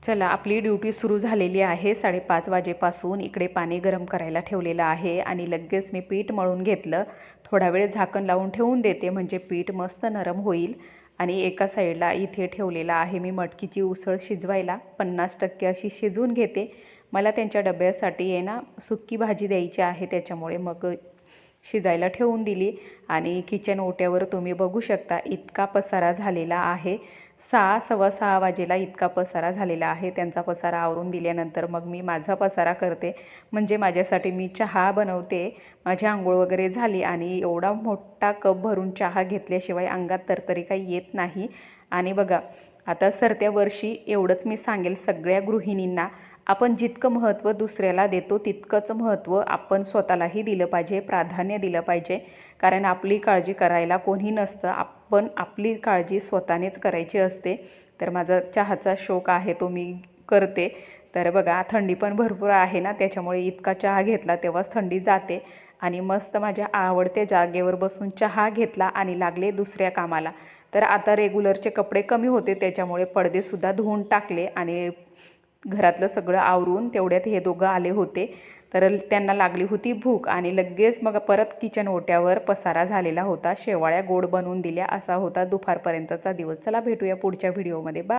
चला, आपली ड्युटी सुरू झालेली आहे 5:30 वाजेपासून. इकडे पाणी गरम करायला ठेवलेलं आहे आणि लगेच मी पीठ मळून घेतलं. थोडा वेळ झाकण लावून ठेवून देते म्हणजे पीठ मस्त नरम होईल. आणि एका साईडला इथे ठेवलेला आहे मी मटकीची उसळ शिजवायला. 50% अशी शिजवून घेते. मला त्यांच्या डब्यासाठी आहे ना सुक्की भाजी द्यायची आहे, त्याच्यामुळे मग शिजायला ठेवून दिली. आणि किचन ओट्यावर तुम्ही बघू शकता इतका पसारा झालेला आहे. 6, सव्वा 6 वाजेला इतका पसारा झालेला आहे. त्यांचा पसारा आवरून दिल्यानंतर मग मी माझा पसारा करते. म्हणजे माझ्यासाठी मी चहा बनवते. माझी आंघोळ वगैरे झाली आणि एवढा मोठा कप भरून चहा घेतल्याशिवाय अंगात तरतरी काही येत नाही. आणि बघा, आता सरत्या वर्षी एवढंच मी सांगेल सगळ्या गृहिणींना, आपण जितकं महत्त्व दुसऱ्याला देतो तितकंच महत्त्व आपण स्वतःलाही दिलं पाहिजे, प्राधान्य दिलं पाहिजे. कारण आपली काळजी करायला कोणी नसतं, आपण आपली काळजी स्वतःनेच करायची असते. तर माझा चहाचा शौक आहे तो मी करते. तर बघा, थंडी पण भरपूर आहे ना, त्याच्यामुळे इतका चहा घेतला तेव्हाच थंडी जाते. आणि मस्त माझ्या आवडत्या जागेवर बसून चहा घेतला आणि लागले दुसऱ्या कामाला. तर आता रेग्युलरचे कपडे कमी होते, त्याच्यामुळे पडदेसुद्धा धुवून टाकले आणि घरातलं सगळं आवरून तेवढ्यात हे दोघं आले होते. तर त्यांना लागली होती भूक आणि लगेच मग परत किचन ओट्यावर पसारा झालेला होता. शेवाळ्या गोड बनवून दिल्या. असा होता दुपारपर्यंतचा दिवस. चला, भेटूया पुढच्या व्हिडिओमध्ये. बाय.